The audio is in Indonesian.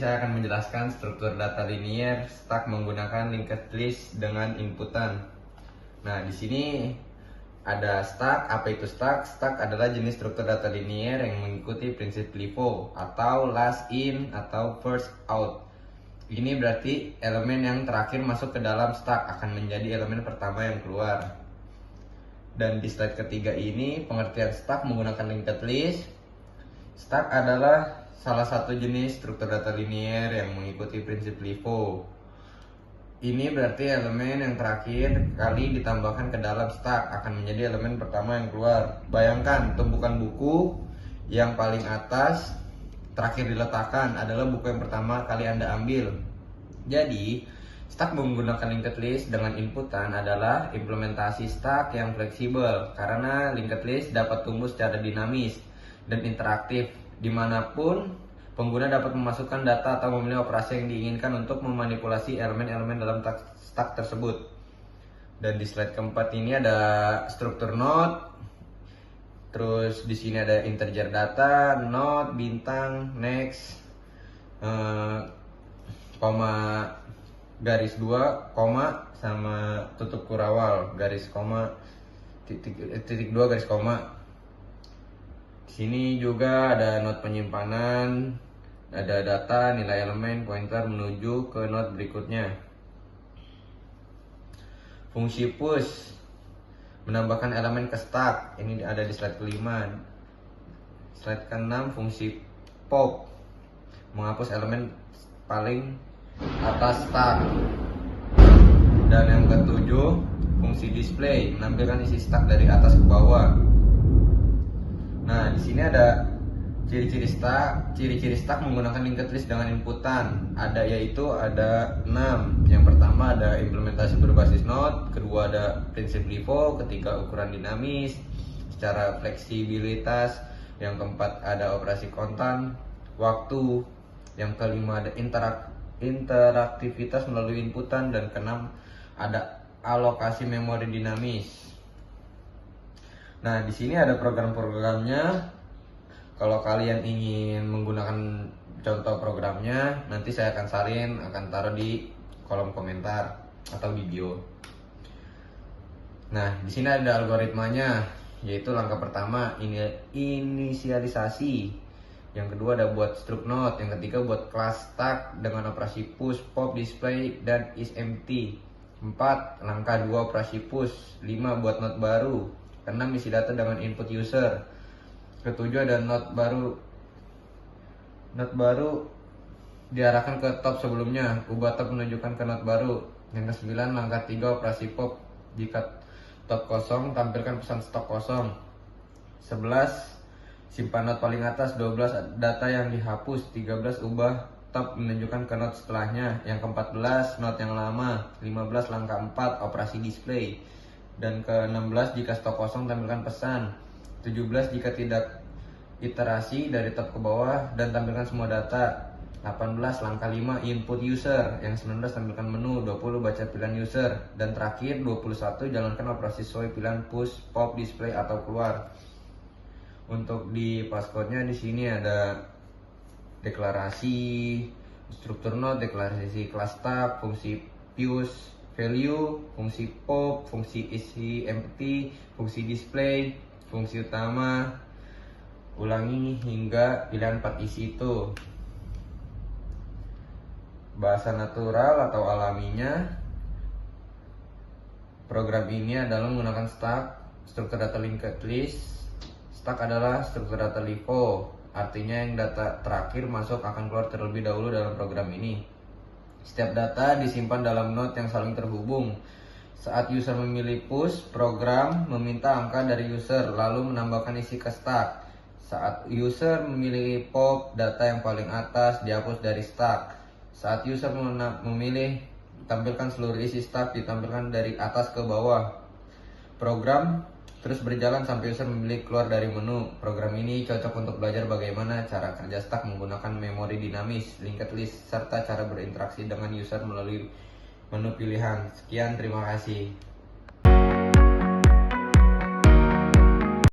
saya akan menjelaskan struktur data linier stack menggunakan linked list dengan inputan. Nah, di sini ada stack. Apa itu stack? Stack adalah jenis struktur data linier yang mengikuti prinsip LIFO atau last in atau first out. Ini berarti elemen yang terakhir masuk ke dalam stack akan menjadi elemen pertama yang keluar. Dan di slide ketiga ini pengertian stack menggunakan linked list. Stack adalah salah satu jenis struktur data linier yang mengikuti prinsip LIFO. Ini berarti elemen yang terakhir kali ditambahkan ke dalam stack akan menjadi elemen pertama yang keluar. Bayangkan tumpukan buku yang paling atas terakhir diletakkan adalah buku yang pertama kali Anda ambil. Jadi, stack menggunakan linked list dengan inputan adalah implementasi stack yang fleksibel karena linked list dapat tumbuh secara dinamis dan interaktif dimanapun pengguna dapat memasukkan data atau memilih operasi yang diinginkan untuk memanipulasi elemen-elemen dalam stack tersebut. Dan di slide keempat ini ada struktur node. Terus di sini ada integer data, node, bintang, next, koma, garis 2, koma, sama tutup kurawal, garis koma, titik 2, garis koma. Di sini juga ada node penyimpanan, ada data, nilai elemen, pointer menuju ke node berikutnya. Fungsi push menambahkan elemen ke stack, ini ada di slide kelima. Slide ke-6 fungsi pop menghapus elemen paling atas stack. Dan yang ke-7 fungsi display menampilkan isi stack dari atas ke bawah. Nah, di sini ada ciri-ciri stack menggunakan linked list dengan inputan. Yaitu ada 6. Yang pertama ada implementasi berbasis node, kedua ada prinsip LIFO, ketiga ukuran dinamis secara fleksibilitas, yang keempat ada operasi kontan waktu, yang kelima ada interaktivitas melalui inputan, dan keenam ada alokasi memori dinamis. Nah, di sini ada program-programnya. Kalau kalian ingin menggunakan contoh programnya, nanti saya akan taruh di kolom komentar atau di bio. Nah, di sini ada algoritmanya, yaitu langkah pertama inisialisasi, yang kedua ada buat struct node, yang ketiga buat class stack dengan operasi push, pop, display, dan isEmpty. 4. Langkah 2 operasi push. 5. Buat node baru. 6. Isi data dengan input user. Ketujuh ada node baru diarahkan ke top sebelumnya, ubah top menunjukkan ke node baru. Yang ke-9 langkah 3 operasi pop, jika top kosong tampilkan pesan stok kosong. 11 simpan node paling atas. 12 data yang dihapus. 13 ubah top menunjukkan ke node setelahnya. Yang ke-14 node yang lama. 15 langkah 4 operasi display. Dan ke-16 jika stok kosong tampilkan pesan. 17 jika tidak iterasi dari top ke bawah dan tampilkan semua data. 18 langkah 5 input user. Yang 19 tampilkan menu. 20 baca pilihan user. Dan terakhir 21 jalankan operasi sesuai pilihan push, pop, display atau keluar. Untuk di passcode-nya di sini ada deklarasi struktur node, deklarasi class stack, fungsi fuse value, fungsi pop, fungsi isi empty, fungsi display, fungsi utama, ulangi hingga pilihan 4 isi itu. Bahasa natural atau alaminya, program ini adalah menggunakan stack, struktur data linked list. Stack adalah struktur data LIFO, artinya yang data terakhir masuk akan keluar terlebih dahulu dalam program ini. Setiap data disimpan dalam node yang saling terhubung. Saat user memilih push, program meminta angka dari user lalu menambahkan isi ke stack. Saat user memilih pop, data yang paling atas dihapus dari stack. Saat user memilih tampilkan seluruh isi stack ditampilkan dari atas ke bawah. Program terus berjalan sampai user memilih keluar dari menu. Program ini cocok untuk belajar bagaimana cara kerja stack menggunakan memori dinamis, linked list, serta cara berinteraksi dengan user melalui menu pilihan. Sekian, terima kasih.